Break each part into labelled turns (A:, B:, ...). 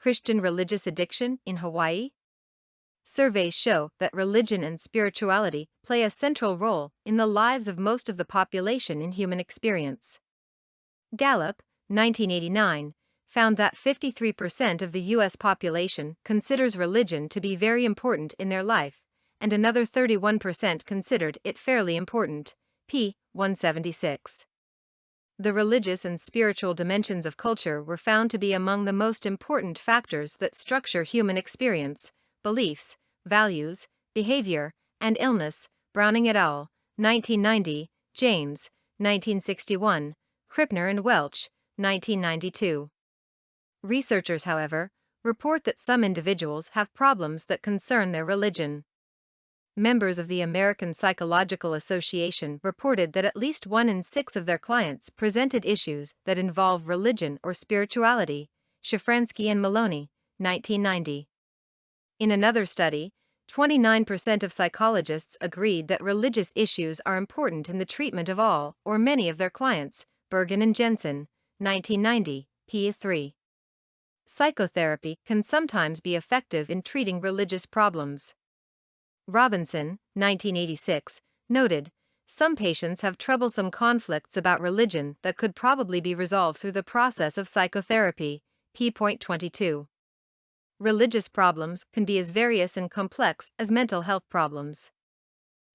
A: Christian religious addiction in Hawaii? Surveys show that religion and spirituality play a central role in the lives of most of the population in human experience. Gallup, 1989, found that 53% of the U.S. population considers religion to be very important in their life, and another 31% considered it fairly important, p. 176. The religious and spiritual dimensions of culture were found to be among the most important factors that structure human experience, beliefs, values, behavior, and illness. Browning et al., 1990, James, 1961, Krippner and Welch, 1992. Researchers, however, report that some individuals have problems that concern their religion. Members of the American Psychological Association reported that at least 1 in 6 of their clients presented issues that involve religion or spirituality. Shafranske and Maloney, 1990. In another study, 29% of psychologists agreed that religious issues are important in the treatment of all or many of their clients. Bergin and Jensen, 1990, p. 3. Psychotherapy can sometimes be effective in treating religious problems. Robinson, 1986, noted, some patients have troublesome conflicts about religion that could probably be resolved through the process of psychotherapy. p.22. Religious problems can be as various and complex as mental health problems.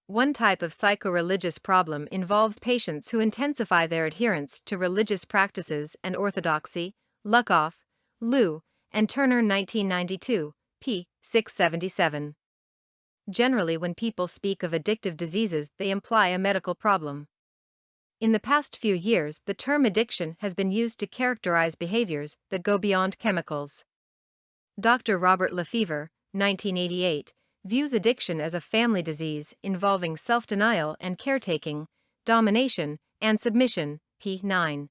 A: One type of psycho-religious problem involves patients who intensify their adherence to religious practices and orthodoxy. Lukoff, Liu, and Turner, 1992, p. 677. Generally, when people speak of addictive diseases, they imply a medical problem. In the past few years, the term addiction has been used to characterize behaviors that go beyond chemicals. Dr. Robert Lefevre, 1988, views addiction as a family disease involving self-denial and caretaking, domination, and submission. p. 9.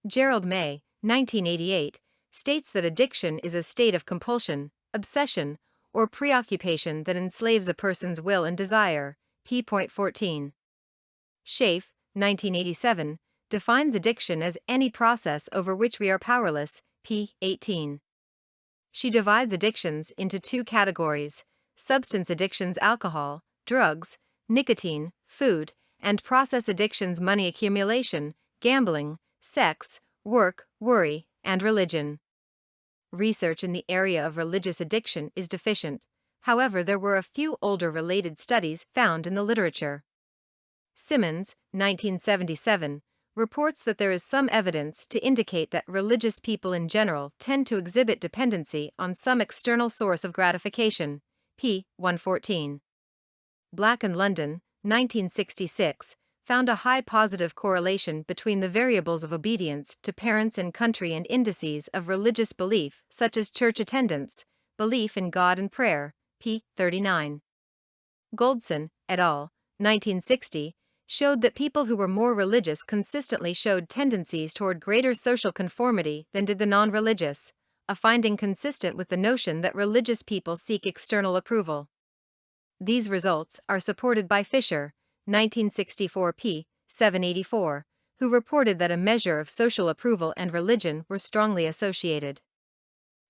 A: Gerald May, 1988, states that addiction is a state of compulsion, obsession, or preoccupation that enslaves a person's will and desire. p.14. Schaaf, 1987, defines addiction as any process over which we are powerless. p. 18. She divides addictions into 2 categories: substance addictions, alcohol, drugs, nicotine, food, and process addictions, money accumulation, gambling, sex, work, worry, and religion. Research in the area of religious addiction is deficient. However, there were a few older related studies found in the literature. Simmons, 1977, reports that there is some evidence to indicate that religious people in general tend to exhibit dependency on some external source of gratification. p. 114. Black and London, 1966, found a high positive correlation between the variables of obedience to parents and country and indices of religious belief, such as church attendance, belief in God and prayer. p. 39. Goldson, et al., 1960, showed that people who were more religious consistently showed tendencies toward greater social conformity than did the non-religious, a finding consistent with the notion that religious people seek external approval. These results are supported by Fisher, 1964, p. 784, who reported that a measure of social approval and religion were strongly associated.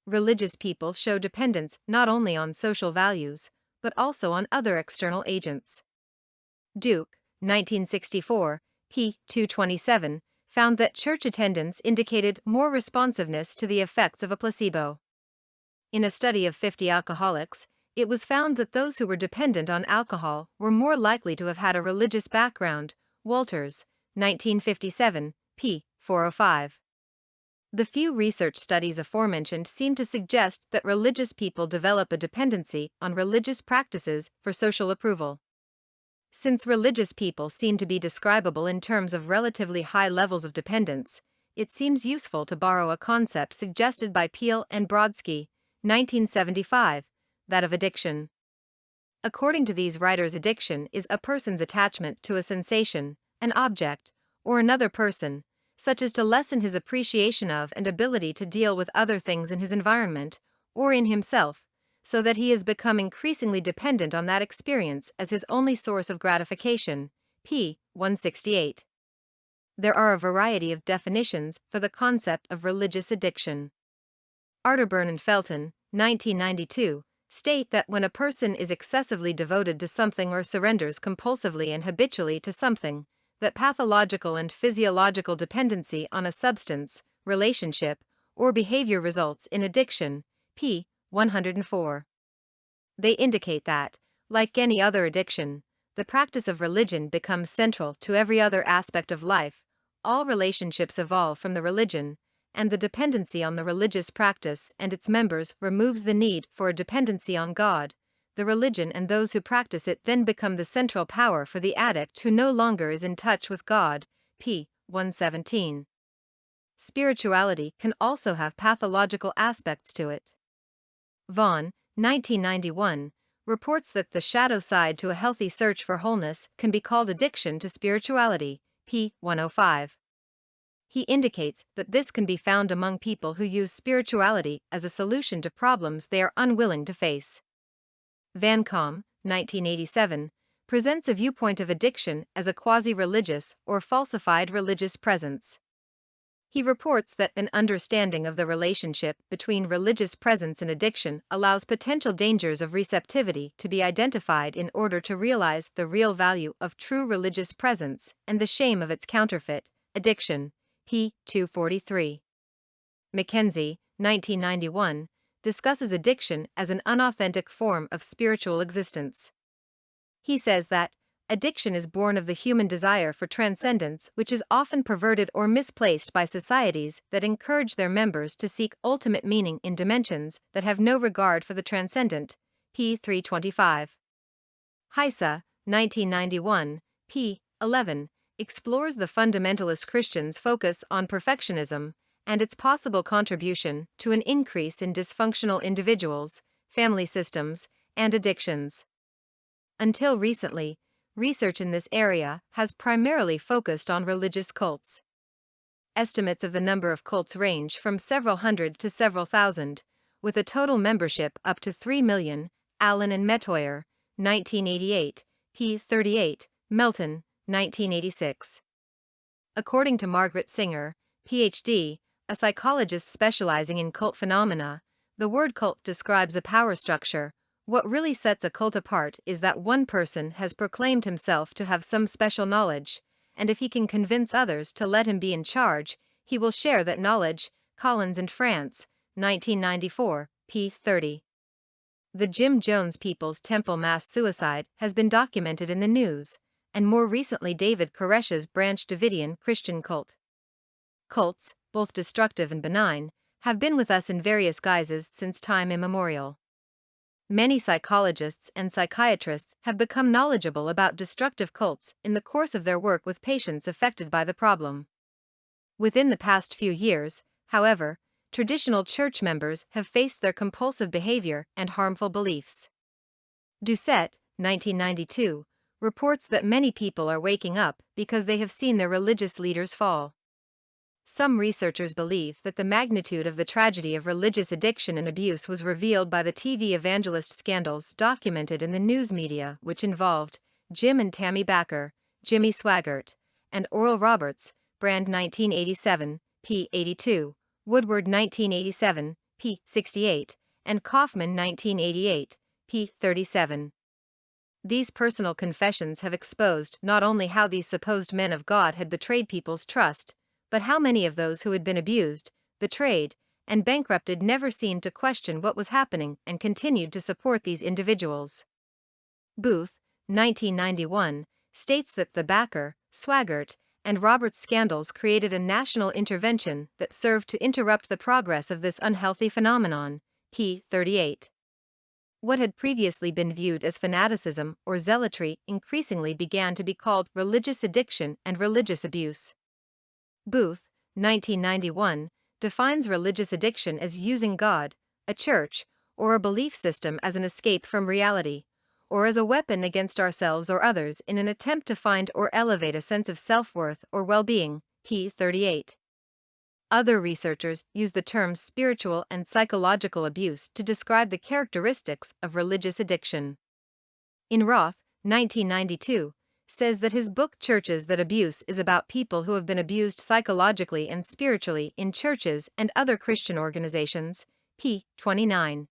A: Religious people show dependence not only on social values, but also on other external agents. Duke, 1964, p. 227, found that church attendance indicated more responsiveness to the effects of a placebo. In a study of 50 alcoholics, it was found that those who were dependent on alcohol were more likely to have had a religious background. Walters, 1957, p. 405. The few research studies aforementioned seem to suggest that religious people develop a dependency on religious practices for social approval. Since religious people seem to be describable in terms of relatively high levels of dependence, it seems useful to borrow a concept suggested by Peel and Brodsky, 1975, that of addiction. According to these writers, addiction is a person's attachment to a sensation, an object, or another person, such as to lessen his appreciation of and ability to deal with other things in his environment, or in himself, so that he has become increasingly dependent on that experience as his only source of gratification. p. 168. There are a variety of definitions for the concept of religious addiction. Bergin and Felton, 1992, state that when a person is excessively devoted to something or surrenders compulsively and habitually to something, that pathological and physiological dependency on a substance, relationship, or behavior results in addiction, p. 104. They indicate that, like any other addiction, the practice of religion becomes central to every other aspect of life. All relationships evolve from the religion, and the dependency on the religious practice and its members removes the need for a dependency on God. The religion and those who practice it then become the central power for the addict who no longer is in touch with God. p. 117. Spirituality can also have pathological aspects to it. Vaughan, 1991, reports that the shadow side to a healthy search for wholeness can be called addiction to spirituality, p. 105. He indicates that this can be found among people who use spirituality as a solution to problems they are unwilling to face. Van Kom, 1987, presents a viewpoint of addiction as a quasi-religious or falsified religious presence. He reports that an understanding of the relationship between religious presence and addiction allows potential dangers of receptivity to be identified in order to realize the real value of true religious presence and the shame of its counterfeit, addiction, p. 243. Mackenzie, 1991, discusses addiction as an unauthentic form of spiritual existence. He says that addiction is born of the human desire for transcendence, which is often perverted or misplaced by societies that encourage their members to seek ultimate meaning in dimensions that have no regard for the transcendent. p. 325. Heise, 1991, p. 11, explores the fundamentalist Christians' focus on perfectionism and its possible contribution to an increase in dysfunctional individuals, family systems, and addictions. Until recently, research in this area has primarily focused on religious cults. Estimates of the number of cults range from several hundred to several thousand, with a total membership up to 3 million. Allen and Metoyer, 1988, p. 38, Melton, 1986. According to Margaret Singer, Ph.D., a psychologist specializing in cult phenomena, the word cult describes a power structure. What really sets a cult apart is that one person has proclaimed himself to have some special knowledge, and if he can convince others to let him be in charge, he will share that knowledge. Collins and France, 1994, p. 30. The Jim Jones People's Temple mass suicide has been documented in the news, and more recently David Koresh's Branch Davidian Christian cult. Cults, both destructive and benign, have been with us in various guises since time immemorial. Many psychologists and psychiatrists have become knowledgeable about destructive cults in the course of their work with patients affected by the problem. Within the past few years, however, traditional church members have faced their compulsive behavior and harmful beliefs. Doucette, 1992, reports that many people are waking up because they have seen their religious leaders fall. Some researchers believe that the magnitude of the tragedy of religious addiction and abuse was revealed by the TV evangelist scandals documented in the news media, which involved Jim and Tammy Bakker, Jimmy Swaggart, and Oral Roberts, Brand 1987, p. 82, Woodward 1987, p. 68, and Kaufman 1988, p. 37. These personal confessions have exposed not only how these supposed men of God had betrayed people's trust, but how many of those who had been abused, betrayed, and bankrupted never seemed to question what was happening and continued to support these individuals. Booth, 1991, states that the Bakker, Swaggart, and Roberts scandals created a national intervention that served to interrupt the progress of this unhealthy phenomenon. p. 38. What had previously been viewed as fanaticism or zealotry increasingly began to be called religious addiction and religious abuse. Booth, 1991, defines religious addiction as using God, a church, or a belief system as an escape from reality, or as a weapon against ourselves or others in an attempt to find or elevate a sense of self-worth or well-being. p. 38. Other researchers use the terms spiritual and psychological abuse to describe the characteristics of religious addiction. In Roth, 1992, says that his book Churches That Abuse is about people who have been abused psychologically and spiritually in churches and other Christian organizations. p. 29.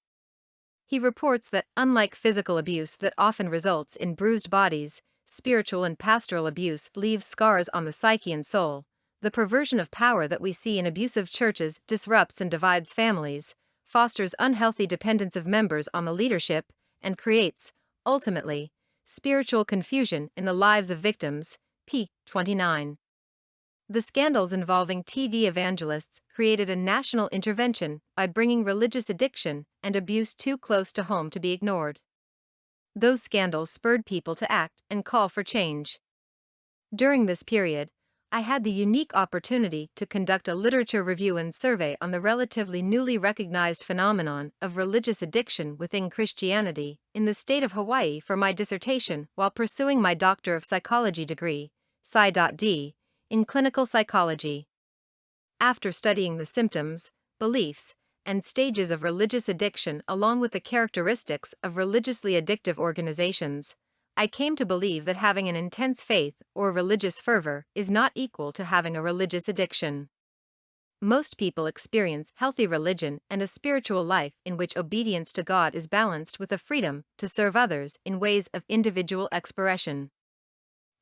A: He reports that, unlike physical abuse that often results in bruised bodies, spiritual and pastoral abuse leaves scars on the psyche and soul. The perversion of power that we see in abusive churches disrupts and divides families, fosters unhealthy dependence of members on the leadership, and creates, ultimately, spiritual confusion in the lives of victims. P. 29. The scandals involving TV evangelists created a national intervention by bringing religious addiction and abuse too close to home to be ignored. Those scandals spurred people to act and call for change. During this period, I had the unique opportunity to conduct a literature review and survey on the relatively newly recognized phenomenon of religious addiction within Christianity in the state of Hawaii for my dissertation while pursuing my Doctor of Psychology degree, Psy.D, in clinical psychology. After studying the symptoms, beliefs, and stages of religious addiction along with the characteristics of religiously addictive organizations, I came to believe that having an intense faith or religious fervor is not equal to having a religious addiction. Most people experience healthy religion and a spiritual life in which obedience to God is balanced with a freedom to serve others in ways of individual expression.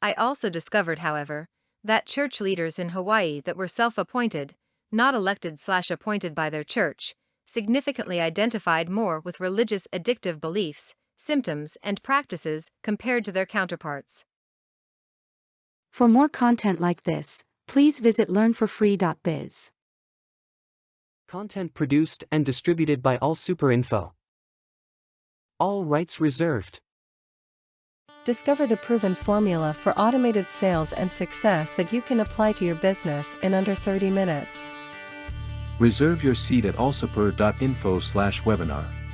A: I also discovered, however, that church leaders in Hawaii that were self-appointed, not elected/appointed by their church, significantly identified more with religious addictive beliefs, symptoms, and practices compared to their counterparts.
B: For more content like this, please visit learnforfree.biz.
C: Content produced and distributed by AllSuperInfo. All rights reserved.
D: Discover the proven formula for automated sales and success that you can apply to your business in under 30 minutes.
E: Reserve your seat at allsuper.info/webinar.